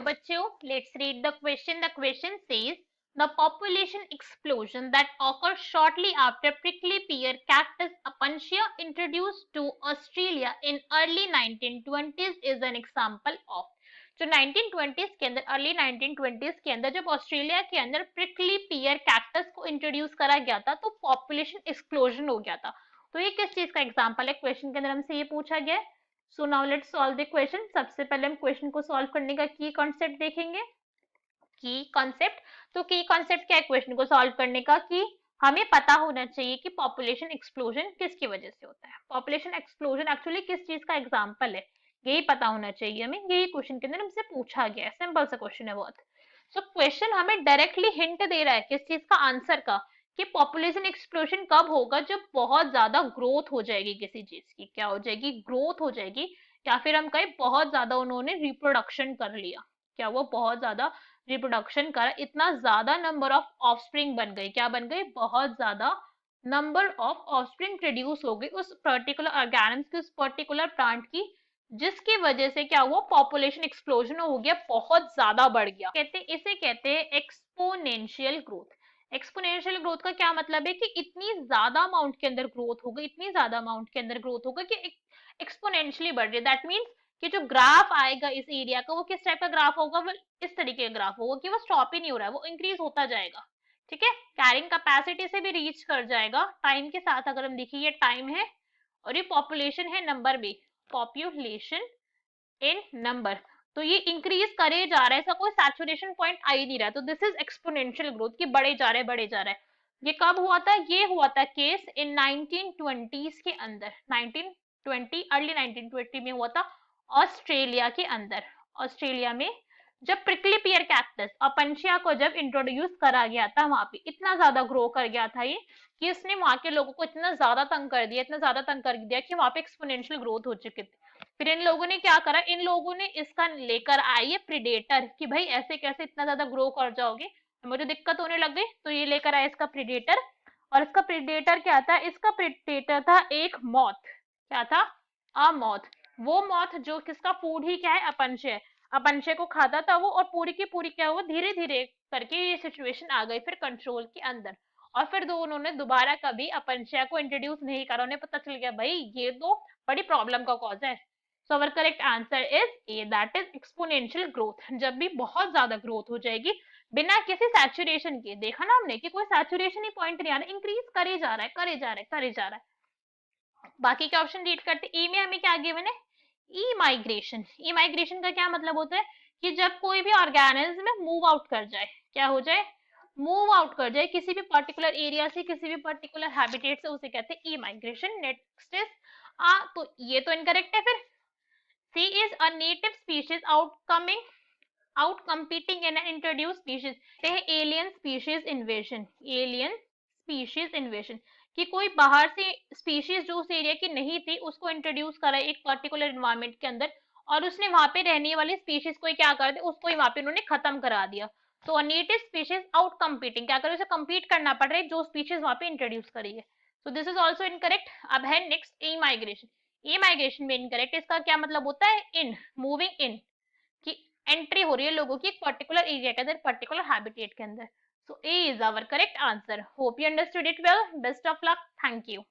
बच्चों, let's read the question. The question says the population explosion that occurred shortly after prickly pear cactus Apuntia introduced to Australia in early 1920s is an example of. जो 1920s के अंदर, early 1920s के अंदर जब Australia के अंदर prickly पियर cactus को introduce करा गया था तो पॉपुलेशन एक्सप्लोजन हो गया था. तो ये किस चीज का एग्जांपल है? क्वेश्चन के अंदर हमसे ये पूछा गया. So now let's solve the question. सबसे पहले हम क्वेश्चन को सॉल्व करने का की कॉन्सेप्ट देखेंगे. की कॉन्सेप्ट, तो की कॉन्सेप्ट क्या है क्वेश्चन को सॉल्व करने का? कि हमें पता होना चाहिए कि पॉपुलेशन एक्सप्लोजन किसकी वजह से होता है. पॉपुलेशन एक्सप्लोजन एक्चुअली किस चीज का एग्जांपल है, यही पता होना चाहिए हमें. यही क्वेश्चन के अंदर हमसे पूछा गया है. सिंपल सा क्वेश्चन है बहुत. सो क्वेश्चन हमें डायरेक्टली हिंट दे रहा है किस चीज का आंसर का, कि पॉपुलेशन एक्सप्लोजन कब होगा? जब बहुत ज्यादा ग्रोथ हो जाएगी किसी चीज की. क्या हो जाएगी? ग्रोथ हो जाएगी. या फिर हम कहें बहुत ज्यादा उन्होंने रिप्रोडक्शन कर लिया. क्या वो बहुत ज्यादा रिप्रोडक्शन कर, इतना ज्यादा नंबर ऑफ ऑफस्प्रिंग बन गए. क्या बन गए? बहुत ज्यादा नंबर ऑफ ऑफस्प्रिंग प्रोड्यूस हो गई उस पर्टिकुलर ऑर्गेनिज्म की, उस पर्टिकुलर प्लांट की, जिसकी वजह से क्या हुआ? पॉपुलेशन एक्सप्लोजन हो गया, बहुत ज्यादा बढ़ गया. इसे कहते हैं एक्सपोनेंशियल ग्रोथ. एक्सपोनेंशियल ग्रोथ का क्या मतलब है? कि इतनी ज्यादा अमाउंट के अंदर ग्रोथ हो गई, इतनी ज्यादा अमाउंट के अंदर ग्रोथ हो गई कि एक्सपोनेंशियली बढ़ रही है. दैट मीन्स कि जो ग्राफ आएगा इस एरिया का, वो किस टाइप का ग्राफ होगा? वो इस तरीके का ग्राफ होगा कि वो स्टॉप ही नहीं हो रहा है, वो इंक्रीज होता जाएगा. ठीक है, कैरिंग कैपेसिटी से भी रीच कर जाएगा टाइम के साथ. अगर हम देखिए ये टाइम है और ये पॉपुलेशन है नंबर में, पॉपुलेशन इन नंबर, तो ये इंक्रीज करे जा रहा है. ऐसा कोई सैचुरेशन पॉइंट आ ही नहीं रहा है. तो दिस इज एक्सपोनेंशियल ग्रोथ, कि बढ़े जा रहा है, बढ़े जा रहा है. ये कब हुआ था? ये हुआ था केस इन 1920s के अंदर. 1920, अर्ली 1920 में हुआ था ऑस्ट्रेलिया के अंदर. ऑस्ट्रेलिया में जब प्रिकली पियर कैक्टस अपंशिया को जब इंट्रोड्यूस करा गया था, वहां पे इतना ज्यादा ग्रो कर गया था ये, कि इसने वहां के लोगों को इतना ज्यादा तंग कर दिया, इतना ज्यादा तंग कर दिया कि वहां पे एक्सपोनेंशियल ग्रोथ हो चुकी थी. फिर इन लोगों ने क्या करा? इन लोगों ने इसका लेकर आए ये प्रीडेटर, कि भाई ऐसे कैसे इतना ज्यादा ग्रो कर जाओगे, मुझे दिक्कत होने लग गई. तो ये लेकर आए इसका प्रीडेटर. और इसका प्रीडेटर क्या था? इसका प्रीडेटर था एक मॉथ. क्या था? अ मॉथ. वो मॉथ जो किसका फूड ही क्या है? अपंशय. अपंशय को खाता था वो, और पूरी की पूरी क्या हुआ? धीरे धीरे करके ये सिचुएशन आ गई फिर कंट्रोल के अंदर. और फिर उन्होंने दोबारा कभी अपंशय को इंट्रोड्यूस नहीं करा. उन्हें पता चल गया भाई ये तो बड़ी प्रॉब्लम का कॉज है. So our correct answer is A, that is exponential growth. जब भी बहुत ज्यादा ग्रोथ हो जाएगी बिना किसी सैचुरेशन के. देखा ना हमने कि कोई सैचुरेशन ही पॉइंट नहीं आ रहा, इंक्रीज करे जा रहा है, करे जा रहा है, करे जा रहा है. बाकी के ऑप्शन रीड करते. ई में हमें क्या गिवन है? ई माइग्रेशन. ई माइग्रेशन का क्या मतलब होता है? कि जब कोई भी ऑर्गेनिज्म मूव आउट कर जाए. क्या हो जाए? मूव आउट कर जाए किसी भी पर्टिकुलर एरिया से, किसी भी पर्टिकुलर हैबिटेट से, उसे कहते हैं ई माइग्रेशन. नेक्स्ट इज तो ये तो इनकरेक्ट है. फिर C is a native species out competing in an introduced species. ते है alien species invasion. alien species invasion कि कोई बाहर से स्पीशीज जो उस एरिया की नहीं थी उसको इंट्रोड्यूस करा एक पर्टिकुलर एनवायरमेंट के अंदर, और उसने वहां पे रहने वाली स्पीशीज को क्या कर दिया? उसको ही वहां पे उन्होंने खत्म करा दिया. तो नेटिव स्पीशीज आउट कम्पीटिंग, क्या करे? उसे कम्पीट करना पड़ रहा है जो स्पीशीज वहां पे इंट्रोड्यूस करी है. So this is also incorrect. अब है नेक्स्ट ई माइग्रेशन. ई माइग्रेशन में इनकरेक्ट. इसका क्या मतलब होता है? इन, मूविंग इन, कि एंट्री हो रही है लोगों की एक पर्टिकुलर एरिया के अंदर, पर्टिकुलर हैबिटेट के अंदर. So A is our correct answer. Hope you understood it well. Best of luck. Thank you.